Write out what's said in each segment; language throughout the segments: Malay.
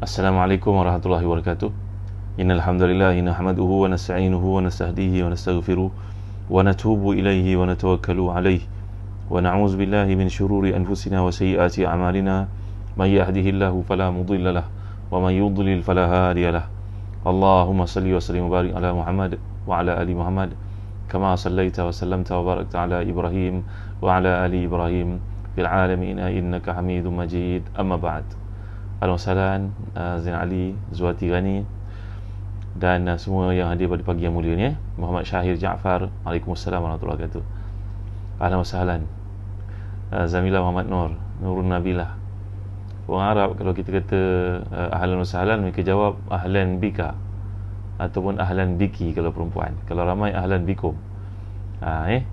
Assalamualaikum warahmatullahi wabarakatuh. Innal hamdalillah nahmaduhu wa nasta'inuhu wa nastahdihi wa nastaghfiruh wa natubu ilaihi wa natawakkalu alaihi wa na'udzu billahi min shururi anfusina wa sayyiati a'malina may yahdihillahu fala mudilla lahu wa may yudlil fala hadiya lahu. Allahumma salli wa sallim wa barik ala Muhammad wa ala ali Muhammad kama sallaita wa sallamta wa barakta ala Ibrahim wa ala ali Ibrahim fil alamin innaka Hamidum Majid. Amma ba'd. Alhamdulillah, Zain Ali, Zuhati Ghani dan semua yang hadir pada pagi yang mulia ni, Muhammad Syahir Jaafar. Waalaikumsalam warahmatullahi wabarakatuh. Alhamdulillah. Zamila Muhammad Nur, Nurun Nabilah. Orang Arab kalau kita kata ahlan wa sahlan, mereka jawab ahlan bika ataupun ahlan biki kalau perempuan. Kalau ramai ahlan bikum. Baik,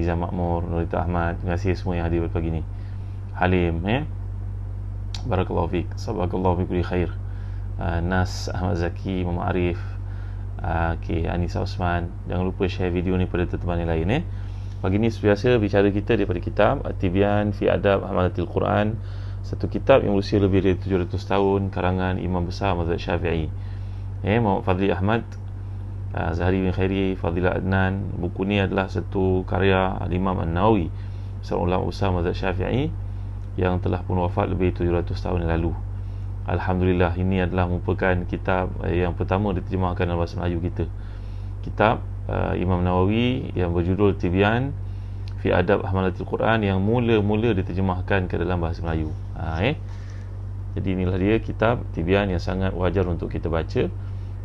Izzah Makmur, Nurita Ahmad, terima kasih semua yang hadir pada pagi ni. Halim, Barakallahu fiik, sabakallahu fi kulli khair. Nas Ahmad Zaki, Muhammad Arif, Anissa Osman. Jangan lupa share video ni pada teman-teman yang lain. Pagi ni biasa bicara kita daripada kitab At-Tibyan fi Adab Hamalatil Quran, satu kitab yang berusia lebih dari 700 tahun, karangan Imam Besar Mazhab Syafi'i, Muhammad Fadli Ahmad, Zahri bin Khairi, Fadilah Adnan. Buku ni adalah satu karya Imam An-Nawawi, seorang ulama besar Mazhab Syafi'i yang telah pun wafat lebih 700 tahun yang lalu. Alhamdulillah, ini adalah merupakan kitab yang pertama diterjemahkan dalam bahasa Melayu kita. Kitab Imam Nawawi yang berjudul Tibyan fi Adab Hamalatil Quran, yang mula-mula diterjemahkan ke dalam bahasa Melayu. Jadi inilah dia kitab Tibyan yang sangat wajar untuk kita baca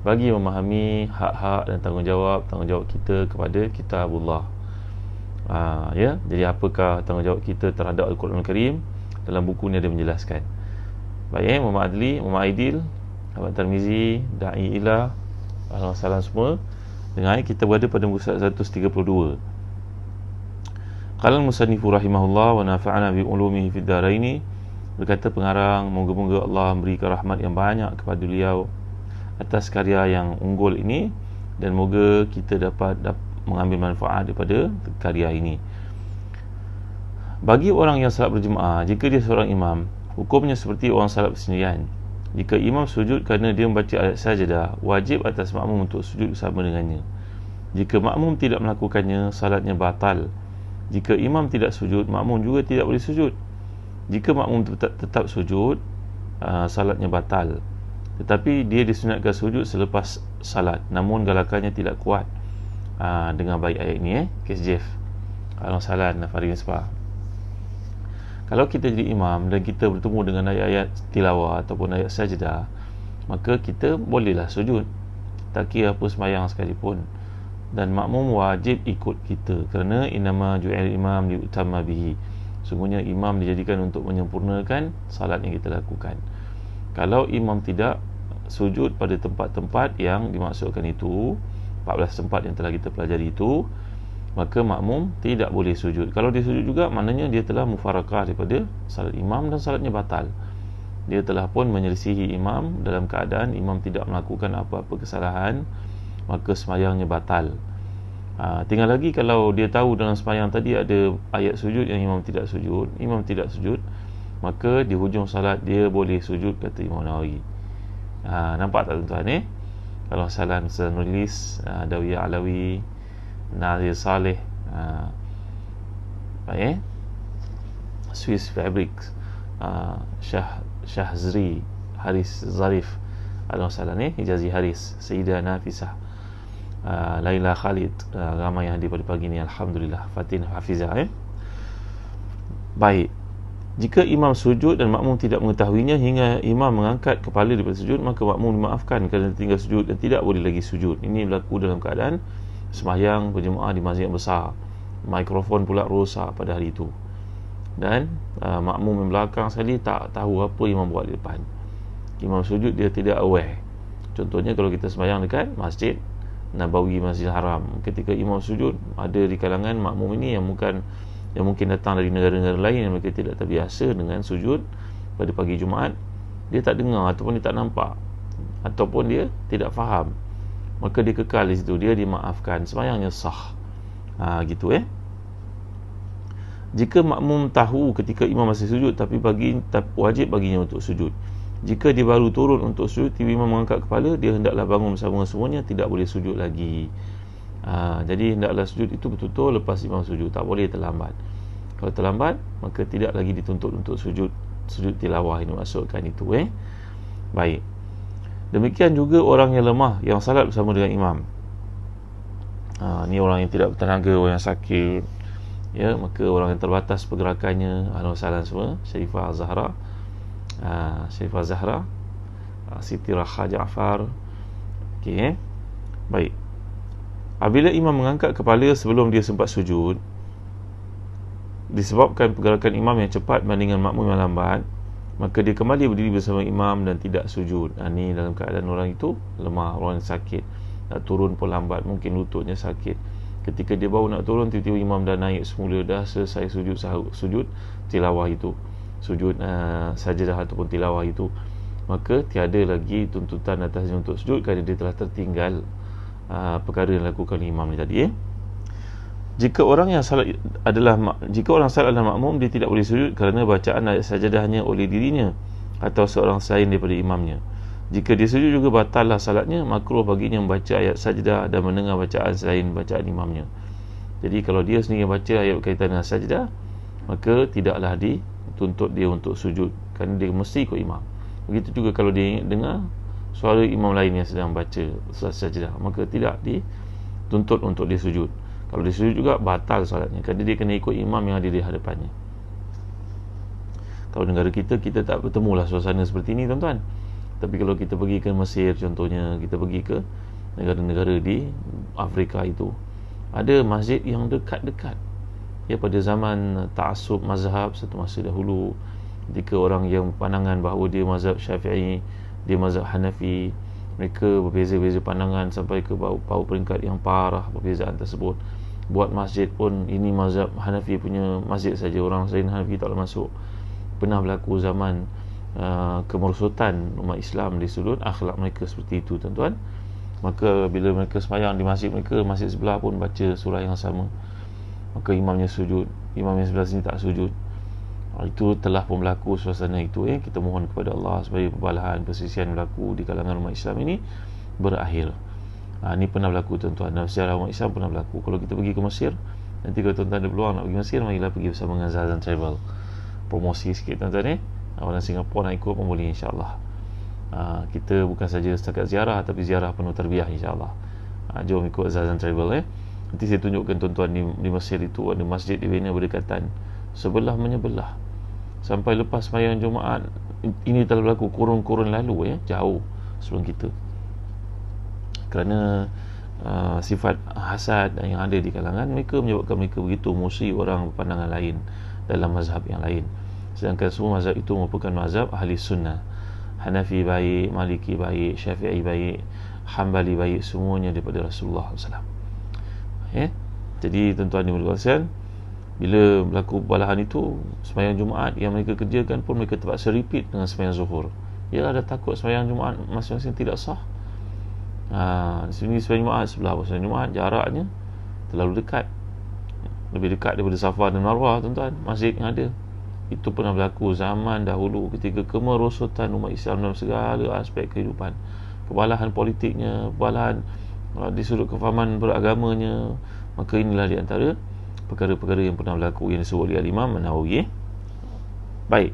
bagi memahami hak-hak dan tanggungjawab kita kepada kitabullah. Jadi apakah tanggungjawab kita terhadap Al-Quran Al-Karim? Dalam buku ni ada menjelaskan. Baik, Muhammad Adli, Muhammad Aidil, Ahmad Tarmizi, Da'i Ilah, Alhamdulillah semua. Dengar, kita berada pada muka 132. Qala al-musannifu rahimahullah wa nafa'ana bi ulumihi fid daraini. Berkata pengarang, moga-moga Allah memberikan rahmat yang banyak kepada beliau atas karya yang unggul ini, dan moga kita dapat mengambil manfaat daripada karya ini. Bagi orang yang salat berjemaah, jika dia seorang imam, hukumnya seperti orang salat bersendirian. Jika imam sujud kerana dia membaca ayat sajadah, wajib atas makmum untuk sujud bersama dengannya. Jika makmum tidak melakukannya, salatnya batal. Jika imam tidak sujud, makmum juga tidak boleh sujud. Jika makmum tetap sujud, salatnya batal. Tetapi dia disunatkan sujud selepas salat, namun galakannya tidak kuat. Dengan baik ayat ini, Kes Jeff, Alhamdulillah, Farid Spa. Kalau kita jadi imam dan kita bertemu dengan ayat-ayat tilawah ataupun ayat sajdah, maka kita bolehlah sujud, tak kira apa sembahyang sekalipun. Dan makmum wajib ikut kita, kerana innama ju'il imam liutamma bihi. Sungguhnya imam dijadikan untuk menyempurnakan salat yang kita lakukan. Kalau imam tidak sujud pada tempat-tempat yang dimaksudkan itu, 14 tempat yang telah kita pelajari itu, maka makmum tidak boleh sujud. Kalau dia sujud juga, maknanya dia telah mufarakah daripada salat imam dan salatnya batal. Dia telah pun menyelisihi imam dalam keadaan imam tidak melakukan apa-apa kesalahan, maka sembahyangnya batal. Tinggal lagi kalau dia tahu dalam sembahyang tadi ada ayat sujud yang imam tidak sujud, maka di hujung salat dia boleh sujud, kata Imam Nawawi. Nampak tak tuan-tuan? Kalau salam Zanulis, Dawiyah Alawi, Nazir Saleh, Swiss Fabrics, Syahzri Haris Zarif, Alhamdulillah, Hijazi Haris, Sayyidah Nafisah, Laila Khalid, ramai yang hadir pada pagi ni, Alhamdulillah. Fatin Hafizah. Baik, jika imam sujud dan makmum tidak mengetahuinya hingga imam mengangkat kepala daripada sujud, maka makmum dimaafkan kerana tinggal sujud dan tidak boleh lagi sujud. Ini berlaku dalam keadaan sembahyang berjemaah di masjid yang besar, mikrofon pula rosak pada hari itu, dan makmum yang belakang sekali tak tahu apa imam buat di depan. Imam sujud, dia tidak aware. Contohnya kalau kita sembahyang dekat Masjid Nabawi, Masjid Haram, ketika imam sujud, ada di kalangan makmum ini yang mungkin datang dari negara-negara lain yang mereka tidak terbiasa dengan sujud pada pagi Jumaat. Dia tak dengar ataupun dia tak nampak ataupun dia tidak faham, maka dia kekal di situ, dia dimaafkan, sembahyangnya sah. Gitu. Jika makmum tahu ketika imam masih sujud, tapi wajib baginya untuk sujud. Jika dia baru turun untuk sujud, tiba imam mengangkat kepala, dia hendaklah bangun bersama semuanya, tidak boleh sujud lagi. Jadi hendaklah sujud itu betul-betul lepas imam sujud, tak boleh terlambat. Kalau terlambat, maka tidak lagi dituntut untuk sujud tilawah. Ini maksudkan itu. Baik. Demikian juga orang yang lemah, yang salat bersama dengan imam. Ni orang yang tidak bertenaga, orang yang sakit, ya, maka orang yang terbatas pergerakannya. Ahlan salam semua. Sharifah Zahra, Siti Raha Jaafar. Okey. Baik. Apabila imam mengangkat kepala sebelum dia sempat sujud, disebabkan pergerakan imam yang cepat bandingkan makmum yang lambat, maka dia kembali berdiri bersama imam dan tidak sujud. Ni dalam keadaan orang itu lemah, orang yang sakit, nak turun pun lambat, mungkin lututnya sakit. Ketika dia baru nak turun, tiba-tiba imam dah naik semula, dah selesai sujud tilawah itu, sujud sajadah ataupun tilawah itu, maka tiada lagi tuntutan atasnya untuk sujud kerana dia telah tertinggal perkara yang dilakukan imam ni tadi. Jika orang salat adalah makmum, dia tidak boleh sujud kerana bacaan ayat sajadahnya oleh dirinya atau seorang selain daripada imamnya. Jika dia sujud juga batallah salatnya, makruh baginya membaca ayat sajdah dan mendengar bacaan selain bacaan imamnya. Jadi kalau dia sendiri baca ayat berkaitan dengan sajdah, maka tidaklah dituntut dia untuk sujud kerana dia mesti ikut imam. Begitu juga kalau dia dengar suara imam lain yang sedang baca sajdah, maka tidak dituntut untuk dia sujud. Kalau dia sujud juga batal solatnya kerana dia kena ikut imam yang ada di hadapannya. Kalau negara kita tak bertemulah suasana seperti ini, tuan-tuan. Tapi kalau kita pergi ke Mesir contohnya, kita pergi ke negara-negara di Afrika itu, ada masjid yang dekat-dekat. Ya, pada zaman ta'assub mazhab satu masa dahulu, ketika orang yang pandangan bahawa dia mazhab Syafi'i, dia mazhab Hanafi, mereka berbeza-beza pandangan sampai ke bau peringkat yang parah perbezaan tersebut. Buat masjid pun, ini mazhab Hanafi punya masjid saja, orang selain Hanafi tak boleh masuk. Pernah berlaku zaman kemerosotan umat Islam di sudut akhlak mereka seperti itu, tuan-tuan. Maka bila mereka sembahyang di masjid mereka, masjid sebelah pun baca surah yang sama, maka imamnya sujud, imam yang sebelah sini tak sujud. Itu telah pun berlaku suasana itu. Kita mohon kepada Allah supaya perbalahan, persisian berlaku di kalangan umat Islam ini berakhir. Ini pernah berlaku, tuan-tuan, dalam sejarah umat Islam pernah berlaku. Kalau kita pergi ke Mesir, nanti kalau tuan-tuan ada peluang nak pergi Mesir, marilah pergi bersama dengan Zazan Travel. Promosi sikit, tuan-tuan. Orang Singapura nak ikut pun boleh, insyaAllah. Kita bukan saja setakat ziarah, tapi ziarah penuh tarbiyah, insyaAllah. Jom ikut Zazan Travel. Nanti saya tunjukkan, tuan-tuan, di Mesir itu ada masjid di Vienna berdekatan, sebelah menyebelah. Sampai lepas sembahyang Jumaat, ini telah berlaku kurun-kurun lalu, jauh sebelum kita. Kerana sifat hasad yang ada di kalangan mereka menyebabkan mereka begitu musuhi orang berpandangan lain dalam mazhab yang lain. Sedangkan semua mazhab itu merupakan mazhab ahli sunnah. Hanafi baik, Maliki baik, Syafi'i baik, Hambali baik, semuanya daripada Rasulullah SAW. Jadi tuan-tuan dimulakan, bila berlaku balahan itu, sembahyang Jumaat yang mereka kerjakan pun mereka terpaksa repeat dengan sembahyang Zuhur. Ia ada takut sembahyang Jumaat masing-masing tidak sah. Di sini sembahyang Jumaat sebelah sembahyang Jumaat, jaraknya terlalu dekat, lebih dekat daripada Safa dan Marwah, tuan-tuan, masjid yang ada. Itu pernah berlaku zaman dahulu ketika kemerosotan umat Islam dalam segala aspek kehidupan, perbalahan politiknya, perbalahan di sudut kefahaman beragamanya. Maka inilah di antara perkara-perkara yang pernah berlaku yang disebut oleh Imam Nawawi. Baik.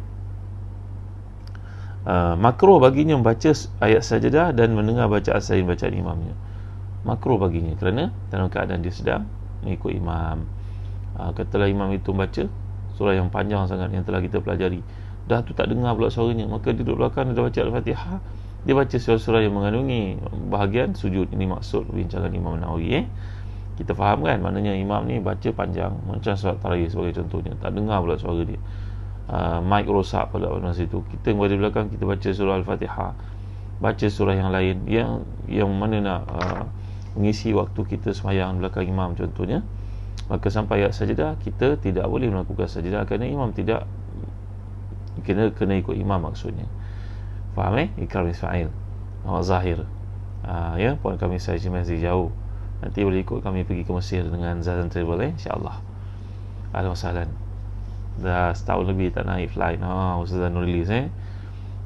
Makruh baginya membaca ayat sajadah dan mendengar bacaan selain bacaan imamnya. Makruh baginya kerana dalam keadaan dia sedang mengikut imam. Katalah imam itu baca surah yang panjang sangat yang telah kita pelajari, dah tu tak dengar pula suaranya, maka dia duduk belakang, dia dah baca Al-Fatihah, dia baca surah-surah yang mengandungi bahagian sujud. Ini maksud bincangan Imam Nawawi. Kita faham kan, maknanya imam ni baca panjang macam surat tarawih sebagai contohnya, tak dengar pula suara dia, mic rosak pula pada masa itu. Kita yang berada di belakang, kita baca surah Al-Fatihah, baca surah yang lain yang mana nak mengisi waktu kita sembahyang belakang imam contohnya, maka sampai ayat sajadah kita tidak boleh melakukan sajadah kerana imam tidak kena ikut imam maksudnya. Faham ikram Ismail Zahir. Puan kami saya masih jauh, nanti boleh ikut kami pergi ke Mesir dengan Zazan Travel, insyaAllah. Ahlan wa sahlan. Dah setahun lebih tak naik flight. Ustazah Nurilis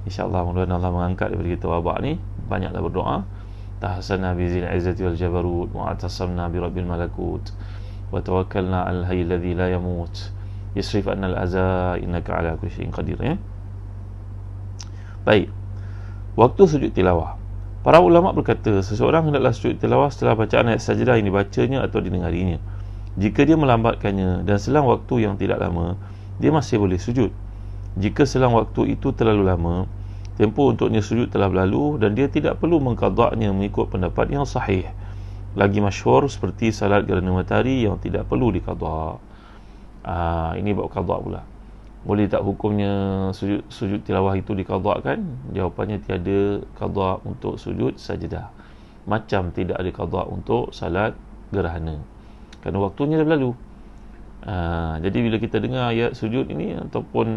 InsyaAllah mudah-mudahan Allah mengangkat daripada kita wabak ni. Banyaklah berdoa. Tahassanna bi zil izzati wal jabarut wa atasamna bi rabbil malakut wa tawakkalna al hayy alladhi la yamut yasrif anna al aza innaka ala kulli syai'in qadir. Ya. Baik. Waktu sujud tilawah. Para ulama berkata, seseorang hendaklah sujud tilawah setelah bacaan ayat sajadah yang dibacanya atau didengarinya. Jika dia melambatkannya dan selang waktu yang tidak lama, dia masih boleh sujud. Jika selang waktu itu terlalu lama, tempoh untuknya sujud telah berlalu dan dia tidak perlu mengqadaknya mengikut pendapat yang sahih. Lagi masyhur seperti salat gerhana matahari yang tidak perlu diqadak. Ini bab qadak pula. Boleh tak hukumnya sujud tilawah itu diqadakkan? Jawapannya tiada qadak untuk sujud sajadah. Macam tidak ada qadak untuk salat gerhana. Kerana waktunya dah berlalu. Jadi bila kita dengar ayat sujud ini ataupun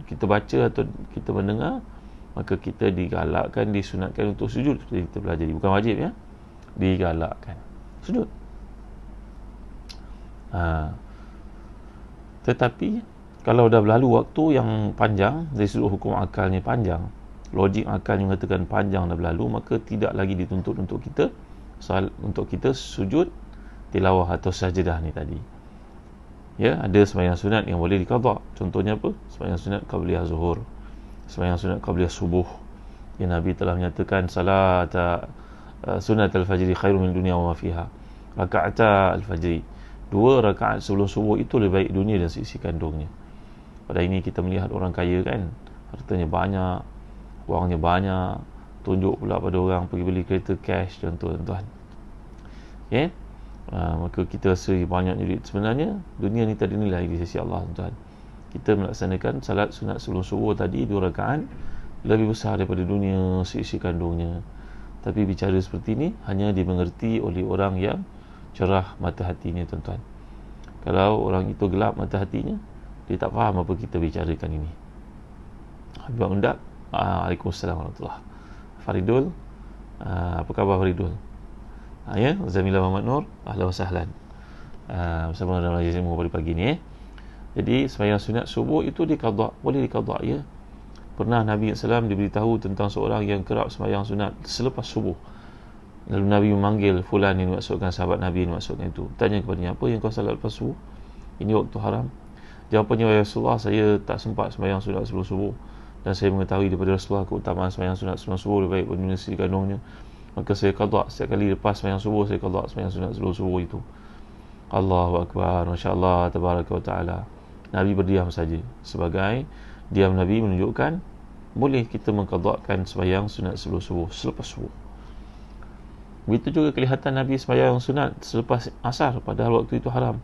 kita baca atau kita mendengar, maka kita digalakkan, disunatkan untuk sujud seperti kita belajar. Bukan wajib ya. Digalakkan. Sujud. Tetapi kalau dah berlalu waktu yang panjang, dari sudut hukum akalnya panjang, logik akalnya mengatakan panjang dah berlalu, maka tidak lagi dituntut untuk kita sujud tilawah atau sajadah ni tadi. Ya, ada sembahyang sunat yang boleh diqadak. Contohnya apa? Sembahyang sunat qabliyah zuhur, sembahyang sunat qabliyah subuh. Ya, Nabi telah menyatakan salat sunat al-fajri khairun min dunya wa ma fiha. Raka'ata al-fajri, 2 rakaat sebelum subuh itu lebih baik dunia dan seisi kandungnya. Pada ini kita melihat orang kaya kan, hartanya banyak, wangnya banyak, tunjuk pula pada orang pergi beli kereta cash, contoh tuan-tuan. Okay? Maka kita rasa banyak duit. Sebenarnya dunia ni tak ada nilai di sisi Allah, tuan-tuan. Kita melaksanakan salat sunat sebelum subuh tadi 2 rakaat lebih besar daripada dunia seisi kandungnya. Tapi bicara seperti ini hanya dimengerti oleh orang yang cerah mata hatinya, tuan-tuan. Kalau orang itu gelap mata hatinya, dia tak faham apa kita bicarakan ini. Habib Undak, Waalaikumsalam warahmatullahi. Faridul, apa khabar Faridul? Ya, Zamila Muhammad Nur, ahlan wa sahlan. Bersama dalam majlismu pada pagi ni. Jadi sembahyang sunat subuh itu diqadak, boleh diqadak ya. Pernah Nabi SAW diberitahu tentang seorang yang kerap sembahyang sunat selepas subuh. Lalu Nabi memanggil fulan yang dimaksudkan, sahabat Nabi yang dimaksudkan itu. Tanya kepadanya, apa yang kau salat lepas subuh? Ini waktu haram. Jawapannya, ya Rasulullah, saya tak sempat sembahyang sunat sebelum subuh, dan saya mengetahui daripada Rasulullah keutamaan sembahyang sunat sebelum subuh lebih baik bagi manusia kandungnya. Maka saya qada setiap kali lepas sembahyang subuh, saya qada sembahyang sunat sebelum subuh itu. Allahu Akbar, Masya Allah, Tabaraka wa Ta'ala. Nabi berdiam saja. Sebagai diam Nabi menunjukkan boleh kita mengqadakkan sembahyang sunat sebelum subuh, selepas subuh. Begitu juga kelihatan Nabi sembahyang sunat selepas asar, padahal waktu itu haram.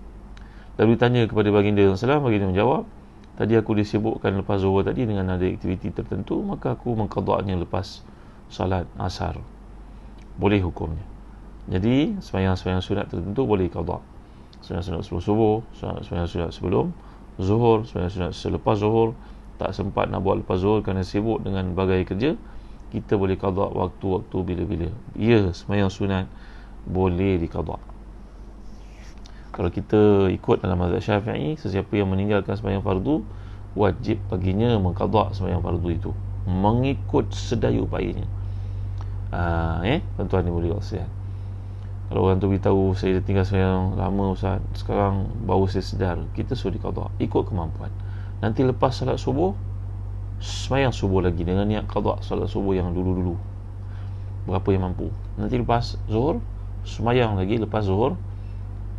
Lalu ditanya kepada baginda SAW, baginda menjawab, tadi aku disibukkan lepas zuhur tadi dengan ada aktiviti tertentu, maka aku mengqadaknya lepas salat asar. Boleh hukumnya. Jadi sembahyang-sembahyang sunat tertentu boleh qada. Sembahyang sunat sebelum subuh, sembahyang sunat sebelum zuhur, sembahyang sunat selepas zuhur, tak sempat nak buat lepas zuhur kerana sibuk dengan bagai kerja, kita boleh qada waktu-waktu bila-bila. Ya, sembahyang sunat boleh diqada. Kalau kita ikut dalam mazhab Syafi'i, sesiapa yang meninggalkan sembahyang fardu, wajib baginya mengqada sembahyang fardu itu, mengikut sedaya upayanya. Tuan-tuan ni boleh sekalian. Kalau orang tu beritahu, saya dah tinggal sembahyang lama Ustaz, sekarang baru saya sedar, kita suruh diqada ikut kemampuan. Nanti lepas salat subuh, sembahyang subuh lagi dengan niat qada salat subuh yang dulu-dulu, berapa yang mampu. Nanti lepas zuhur, sembahyang lagi lepas zuhur,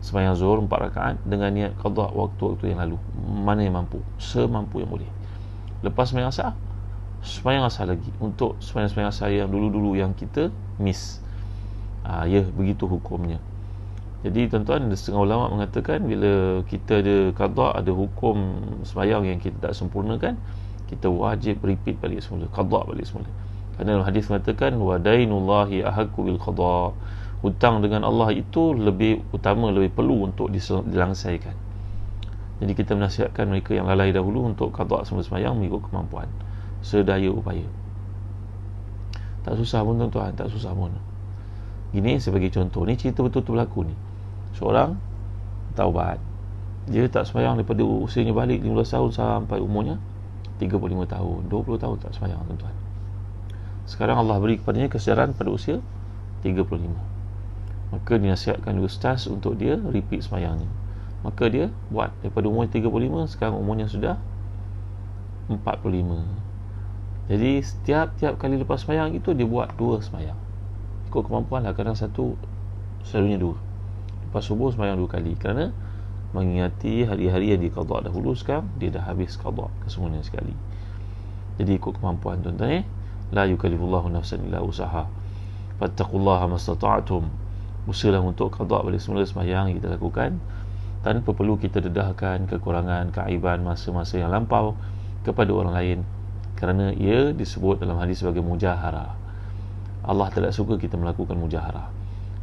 sembahyang zuhur 4 rakaat dengan niat qada waktu-waktu yang lalu, mana yang mampu, semampu yang boleh. Lepas sembahyang asar, sembahyang asar lagi untuk sembahyang asar yang dulu-dulu yang kita miss. Ya, begitu hukumnya. Jadi tuan-tuan, setengah ulama mengatakan bila kita ada qada, ada hukum sembahyang yang kita tak sempurnakan, kita wajib repeat balik semula, qada balik semula. Kerana dalam hadis mengatakan wa dainullahi ahaqqu bil qada, hutang dengan Allah itu lebih utama, lebih perlu untuk dilangsaikan. Jadi kita menasihatkan mereka yang lalai dahulu untuk qada semula sembahyang mengikut kemampuan, sedaya upaya. Tak susah pun tuan-tuan, tak susah pun. Gini sebagai contoh, ni cerita betul-betul berlaku ni. Seorang taubat, dia tak sembahyang daripada usianya balik 15 tahun sampai umurnya 35 tahun, 20 tahun tak sembahyang tuan-tuan. Sekarang Allah beri kepadanya kesedaran pada usia 35. Maka dinasihatkan ustaz untuk dia repeat semayangnya. Maka dia buat daripada umur 35, sekarang umurnya sudah 45. Jadi setiap kali lepas semayang itu dia buat 2 semayang. Ikut kemampuan lah, kadang satu, selalunya 2. Lepas subuh semayang 2 kali, kerana mengingati hari-hari yang diqada dahulu. Sekarang dia dah habis qada kesemuanya sekali. Jadi ikut kemampuan tuan-tuan. La yukallifullahu nafsan illa usaha. Fattaqullaha mastata'tum. Usahalah untuk qada balik semula sembahyang kita lakukan tanpa perlu kita dedahkan kekurangan, keaiban masa-masa yang lampau kepada orang lain, kerana ia disebut dalam hadis sebagai mujaharah. Allah tidak suka kita melakukan mujaharah.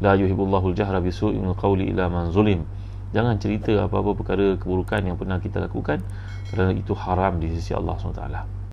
La yuhibbullahu al-jahra bisu'i min qawli illa man zulim. Jangan cerita apa-apa perkara keburukan yang pernah kita lakukan, kerana itu haram di sisi Allah SWT.